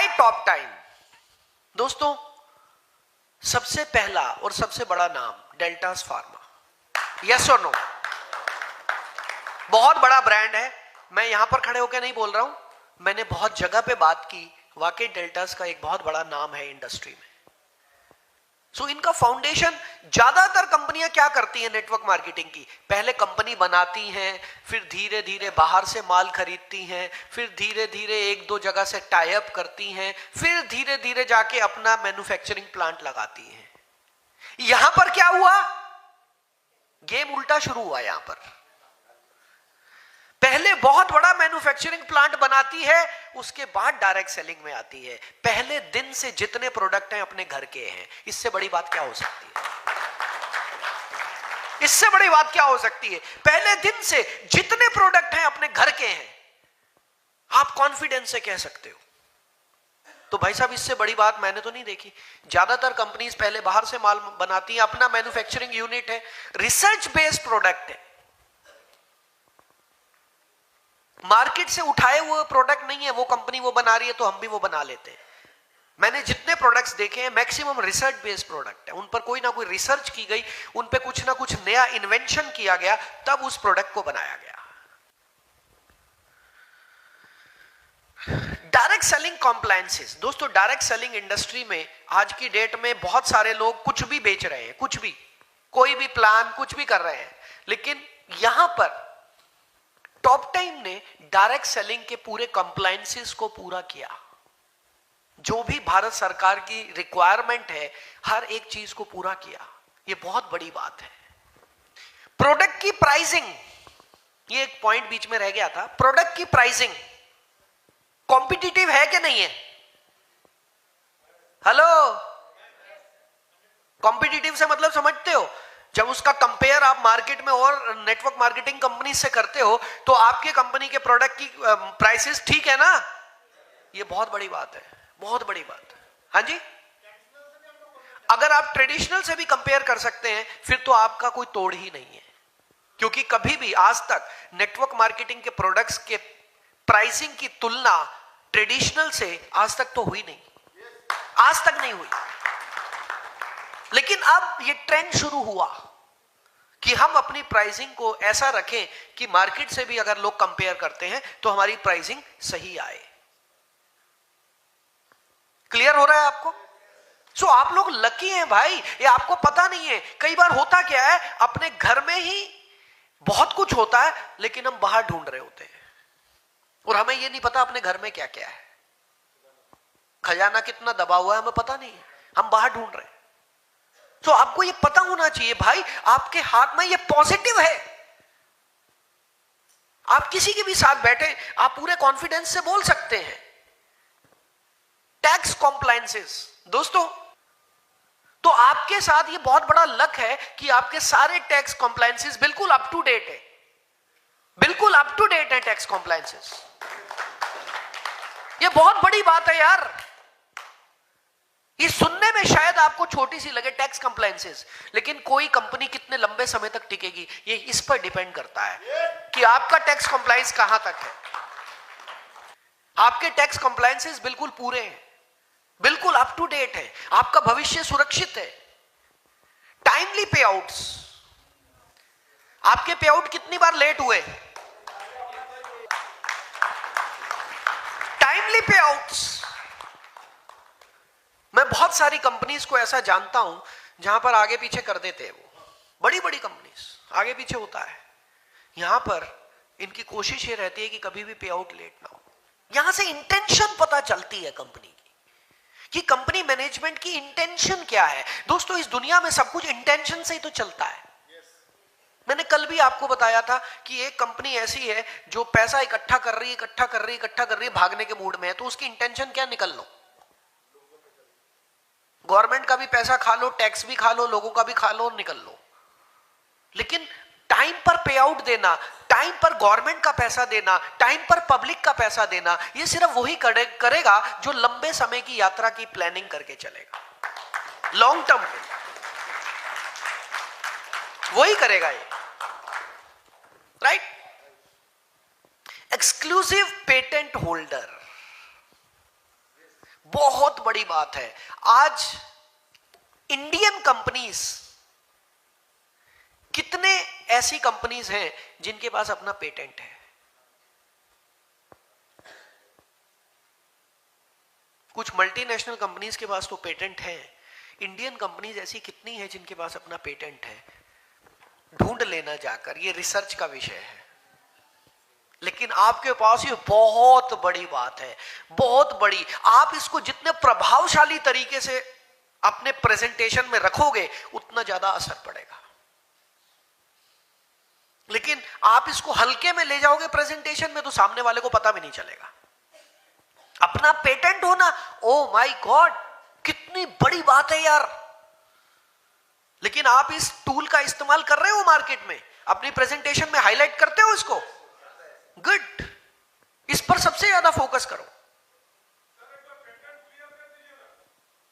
Why top time? दोस्तों, सबसे पहला और सबसे बड़ा नाम डेल्टास फार्मा। यस और नो? बहुत बड़ा ब्रांड है। मैं यहां पर खड़े होकर नहीं बोल रहा हूं, मैंने बहुत जगह पे बात की। वाकई डेल्टास का एक बहुत बड़ा नाम है इंडस्ट्री में। सो इनका फाउंडेशन, ज्यादातर कंपनियां क्या करती हैं नेटवर्क मार्केटिंग की? पहले कंपनी बनाती हैं, फिर धीरे धीरे बाहर से माल खरीदती हैं, फिर धीरे धीरे एक दो जगह से टाई अप करती हैं, फिर धीरे धीरे जाके अपना मैन्युफैक्चरिंग प्लांट लगाती हैं। यहां पर क्या हुआ? गेम उल्टा शुरू हुआ। यहां पर पहले बहुत बड़ा मैन्युफैक्चरिंग प्लांट बनाती है, उसके बाद डायरेक्ट सेलिंग में आती है। पहले दिन से जितने प्रोडक्ट हैं अपने घर के हैं। इससे बड़ी बात क्या हो सकती है? इससे बड़ी बात क्या हो सकती है? पहले दिन से जितने प्रोडक्ट हैं अपने घर के हैं, आप कॉन्फिडेंस से कह सकते हो। तो भाई साहब, इससे बड़ी बात मैंने तो नहीं देखी। ज्यादातर कंपनीज पहले बाहर से माल बनाती हैं, अपना मैन्युफैक्चरिंग यूनिट है, रिसर्च बेस्ड प्रोडक्ट है, मार्केट से उठाए हुए प्रोडक्ट नहीं है। वो कंपनी वो बना रही है तो हम भी वो बना लेते हैं। मैंने जितने प्रोडक्ट्स देखे हैं मैक्सिमम रिसर्च बेस्ड प्रोडक्ट है। उन पर कोई ना कोई रिसर्च की गई, उन पर कुछ ना कुछ नया इन्वेंशन किया गया, तब उस प्रोडक्ट को बनाया गया। Direct selling compliances. दोस्तों, डायरेक्ट सेलिंग इंडस्ट्री में आज की डेट में बहुत सारे लोग कुछ भी बेच रहे हैं, कुछ भी, कोई भी प्लान, कुछ भी कर रहे हैं। लेकिन यहां पर टॉप टाइम ने डायरेक्ट सेलिंग के पूरे कंप्लायंसेस को पूरा किया। जो भी भारत सरकार की रिक्वायरमेंट है, हर एक चीज को पूरा किया। यह बहुत बड़ी बात है। प्रोडक्ट की प्राइसिंग, ये एक पॉइंट बीच में रह गया था। प्रोडक्ट की प्राइसिंग कॉम्पिटिटिव है कि नहीं है? हेलो, कॉम्पिटिटिव से मतलब समझते हो? जब उसका कंपेयर आप मार्केट में और नेटवर्क मार्केटिंग कंपनी से करते हो, तो आपके कंपनी के प्रोडक्ट की प्राइसेस ठीक है ना? ये बहुत बड़ी बात है, बहुत बड़ी बात है। हाँ जी, अगर आप ट्रेडिशनल से भी कंपेयर कर सकते हैं, फिर तो आपका कोई तोड़ ही नहीं है। क्योंकि कभी भी आज तक नेटवर्क मार्केटिंग के प्रोडक्ट्स के प्राइसिंग की तुलना ट्रेडिशनल से आज तक तो हुई नहीं, आज तक नहीं हुई। लेकिन अब ये ट्रेंड शुरू हुआ कि हम अपनी प्राइसिंग को ऐसा रखें कि मार्केट से भी अगर लोग कंपेयर करते हैं तो हमारी प्राइसिंग सही आए। क्लियर हो रहा है आपको? सो आप लोग लकी हैं भाई, ये आपको पता नहीं है। कई बार होता क्या है, अपने घर में ही बहुत कुछ होता है, लेकिन हम बाहर ढूंढ रहे होते हैं और हमें ये नहीं पता अपने घर में क्या क्या है। खजाना कितना दबा हुआ है हमें पता नहीं है, हम बाहर ढूंढ रहे हैं। तो आपको ये पता होना चाहिए भाई, आपके हाथ में ये पॉजिटिव है। आप किसी के भी साथ बैठे, आप पूरे कॉन्फिडेंस से बोल सकते हैं। टैक्स कॉम्प्लायंसेस, दोस्तों, तो आपके साथ ये बहुत बड़ा लक है कि आपके सारे टैक्स कॉम्प्लायंसेस बिल्कुल अप टू डेट है, बिल्कुल अप टू डेट है टैक्स कॉम्प्लायंसेस। ये बहुत बड़ी बात है यार। ये सुनने में शायद आपको छोटी सी लगे टैक्स कंप्लायंसेस, लेकिन कोई कंपनी कितने लंबे समय तक टिकेगी ये इस पर डिपेंड करता है कि आपका टैक्स कंप्लायंस कहां तक है। आपके टैक्स कंप्लायंसेस बिल्कुल पूरे हैं, बिल्कुल अप टू डेट है, आपका भविष्य सुरक्षित है। टाइमली पे आउट्स, आपके पे आउट कितनी बार लेट हुए? टाइमली पे आउट्स। मैं बहुत सारी कंपनीज को ऐसा जानता हूं जहां पर आगे पीछे कर देते हैं। वो बड़ी बड़ी कंपनीज आगे पीछे होता है। यहां पर इनकी कोशिश ये रहती है कि कभी भी पे आउट लेट ना हो। यहां से इंटेंशन पता चलती है कंपनी की, कि कंपनी मैनेजमेंट की इंटेंशन क्या है। दोस्तों, इस दुनिया में सब कुछ इंटेंशन से ही तो चलता है। मैंने कल भी आपको बताया था कि एक कंपनी ऐसी है जो पैसा इकट्ठा कर रही है, भागने के मूड में है, तो उसकी इंटेंशन क्या? निकल लो, गवर्नमेंट का भी पैसा खा लो, टैक्स भी खा लो, लोगों का भी खा लो और निकल लो। लेकिन टाइम पर पे आउट देना, टाइम पर गवर्नमेंट का पैसा देना, टाइम पर पब्लिक का पैसा देना, ये सिर्फ वही करेगा जो लंबे समय की यात्रा की प्लानिंग करके चलेगा। लॉन्ग टर्म पे वही करेगा ये, राइट? एक्सक्लूसिव पेटेंट होल्डर, बहुत बड़ी बात है। आज इंडियन कंपनीज, कितने ऐसी कंपनीज हैं जिनके पास अपना पेटेंट है? कुछ मल्टीनेशनल कंपनीज के पास तो पेटेंट है। इंडियन कंपनीज ऐसी कितनी है जिनके पास अपना पेटेंट है? ढूंढ लेना जाकर, ये रिसर्च का विषय है। लेकिन आपके पास ये बहुत बड़ी बात है, बहुत बड़ी। आप इसको जितने प्रभावशाली तरीके से अपने प्रेजेंटेशन में रखोगे उतना ज्यादा असर पड़ेगा। लेकिन आप इसको हल्के में ले जाओगे प्रेजेंटेशन में तो सामने वाले को पता भी नहीं चलेगा। अपना पेटेंट होना, ओ माय गॉड, कितनी बड़ी बात है यार। लेकिन आप इस टूल का इस्तेमाल कर रहे हो मार्केट में, अपनी प्रेजेंटेशन में हाईलाइट करते हो इसको, गुड। इस पर सबसे ज्यादा फोकस करो।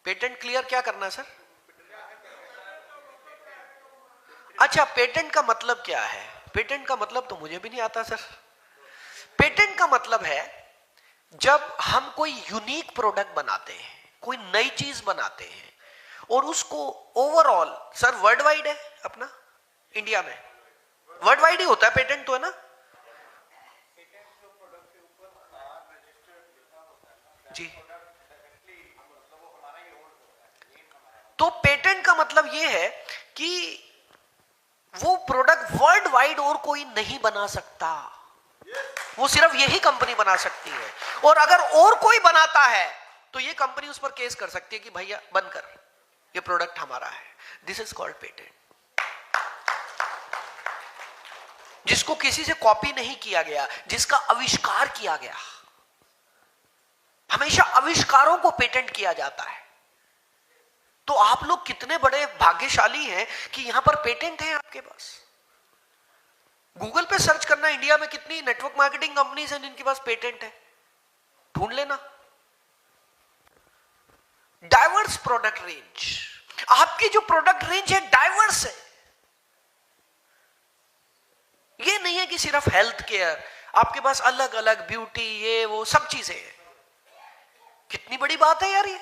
पेटेंट क्लियर क्या करना सर? अच्छा, पेटेंट का मतलब क्या है? पेटेंट का मतलब तो मुझे भी नहीं आता सर। पेटेंट का मतलब है जब हम कोई यूनिक प्रोडक्ट बनाते हैं, कोई नई चीज बनाते हैं और उसको ओवरऑल, सर वर्ल्ड वाइड है अपना, इंडिया में वर्ल्ड वाइड ही होता है पेटेंट तो, है ना जी? तो पेटेंट का मतलब यह है कि वो प्रोडक्ट वर्ल्ड वाइड और कोई नहीं बना सकता, वो सिर्फ यही कंपनी बना सकती है। और अगर और कोई बनाता है तो ये कंपनी उस पर केस कर सकती है कि भैया बंद कर, ये प्रोडक्ट हमारा है। This is called patent. जिसको किसी से कॉपी नहीं किया गया, जिसका आविष्कार किया गया। हमेशा आविष्कारों को पेटेंट किया जाता है। तो आप लोग कितने बड़े भाग्यशाली हैं कि यहां पर पेटेंट है आपके पास। गूगल पे सर्च करना, इंडिया में कितनी नेटवर्क मार्केटिंग कंपनीज हैं जिनके पास पेटेंट है, ढूंढ लेना। डाइवर्स प्रोडक्ट रेंज, आपकी जो प्रोडक्ट रेंज है डाइवर्स है। ये नहीं है कि सिर्फ हेल्थ केयर, आपके पास अलग अलग ब्यूटी, ये वो सब चीजें हैं। कितनी बड़ी बात है यार ये।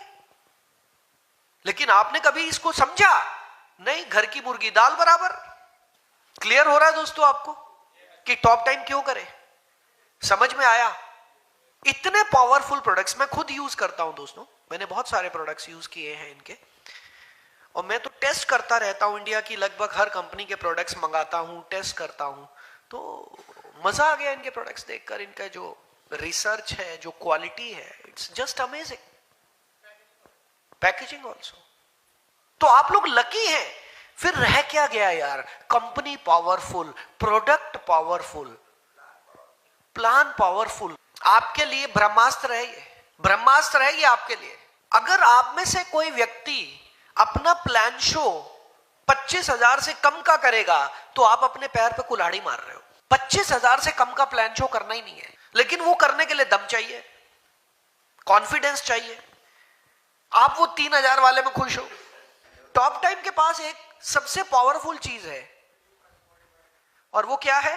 लेकिन आपने कभी इसको समझा नहीं। घर की मुर्गी दाल बराबर। क्लियर हो रहा है दोस्तों आपको कि टॉप टाइम क्यों करें? समझ में आया? इतने पावरफुल प्रोडक्ट्स मैं खुद यूज करता हूं दोस्तों। मैंने बहुत सारे प्रोडक्ट्स यूज किए हैं इनके, और मैं तो टेस्ट करता रहता हूं। इंडिया की लगभग हर कंपनी के प्रोडक्ट्स मंगाता हूं, टेस्ट करता हूं। तो मजा आ गया इनके प्रोडक्ट्स देखकर। इनका जो रिसर्च है, जो क्वालिटी है, it's just amazing. Packaging also. तो आप लोग लकी हैं। फिर रह क्या गया यार? Company powerful, product powerful, plan powerful. आपके लिए ब्रह्मास्त्र है ये, ब्रह्मास्त्र है ये आपके लिए। अगर आप में से कोई व्यक्ति अपना प्लान शो 25,000 से कम का करेगा तो आप अपने पैर पे कुल्हाड़ी मार रहे हो। 25,000 से कम का प्लान शो करना ही नहीं है। लेकिन वो करने के लिए दम चाहिए, कॉन्फिडेंस चाहिए। आप वो 3,000 वाले में खुश हो। टॉप टाइम के पास एक सबसे पावरफुल चीज है, और वो क्या है?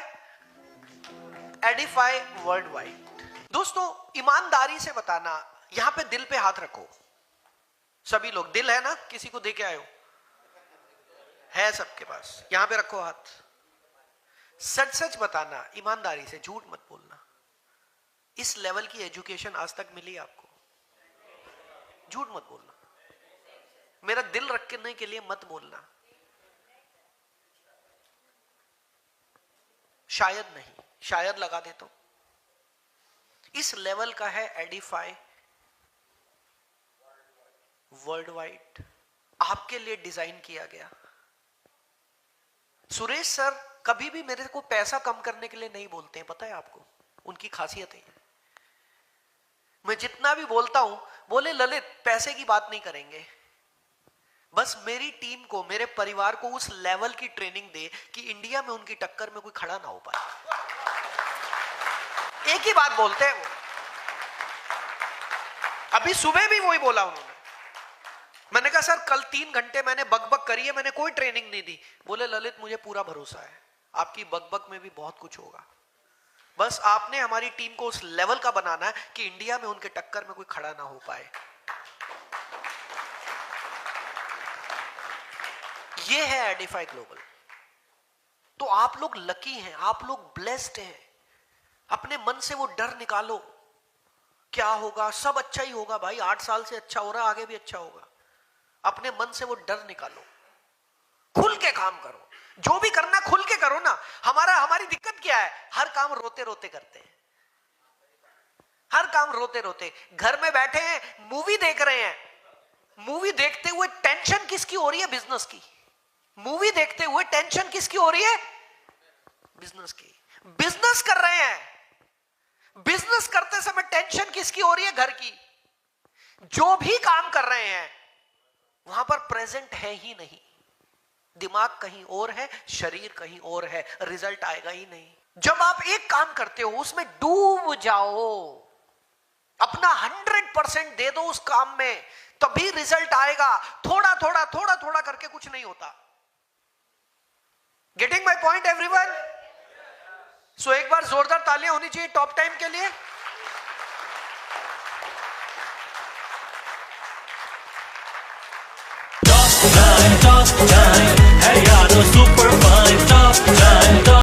Edify world wide. दोस्तों ईमानदारी से बताना, यहां पे दिल पे हाथ रखो। सभी लोग, दिल है ना? किसी को दे के आए हो? है सबके पास? यहां पे रखो हाथ। सच सच बताना, ईमानदारी से, झूठ मत बोलना। इस लेवल की एजुकेशन आज तक मिली आपको? झूठ मत बोलना। मेरा दिल रखने के लिए मत बोलना। शायद नहीं, शायद लगा देता हूं। इस लेवल का है एडिफाई वर्ल्ड वाइड, आपके लिए डिजाइन किया गया। सुरेश सर कभी भी मेरे को पैसा कम करने के लिए नहीं बोलते हैं, पता है आपको? उनकी खासियत है। मैं जितना भी बोलता हूं, बोले ललित पैसे की बात नहीं करेंगे, बस मेरी टीम को, मेरे परिवार को उस लेवल की ट्रेनिंग दे कि इंडिया में उनकी टक्कर में कोई खड़ा ना हो पाए। एक ही बात बोलते हैं वो। अभी सुबह भी वही बोला उन्होंने। मैंने कहा सर कल 3 घंटे मैंने बकबक करी है, मैंने कोई ट्रेनिंग नहीं दी। बोले ललित मुझे पूरा भरोसा है, आपकी बकबक में भी बहुत कुछ होगा। बस आपने हमारी टीम को उस लेवल का बनाना है कि इंडिया में उनके टक्कर में कोई खड़ा ना हो पाए। ये है एडिफाई ग्लोबल। तो आप लोग लकी हैं, आप लोग ब्लेस्ड हैं। अपने मन से वो डर निकालो, क्या होगा, सब अच्छा ही होगा भाई, 8 साल से अच्छा हो रहा है, आगे भी अच्छा होगा। अपने मन से वो डर निकालो, खुल के काम करो, जो भी करना खुल के करो ना। हमारी दिक्कत क्या है, हर काम रोते रोते करते हैं, हर काम रोते रोते। घर में बैठे हैं, मूवी देख रहे हैं, मूवी देखते हुए टेंशन किसकी हो रही है, बिजनेस की। मूवी देखते हुए टेंशन किसकी हो रही है, बिजनेस की। बिजनेस कर रहे हैं, बिजनेस करते समय टेंशन किसकी हो रही है, घर की। जो भी काम कर रहे हैं वहां पर प्रेजेंट है ही नहीं, दिमाग कहीं और है, शरीर कहीं और है, रिजल्ट आएगा ही नहीं। जब आप एक काम करते हो उसमें डूब जाओ, अपना 100% दे दो उस काम में, तभी रिजल्ट आएगा। थोड़ा थोड़ा थोड़ा थोड़ा करके कुछ नहीं होता। Getting my point everyone? So एक बार जोरदार तालियां होनी चाहिए टॉप टाइम के लिए। Top time, hey यार सुपर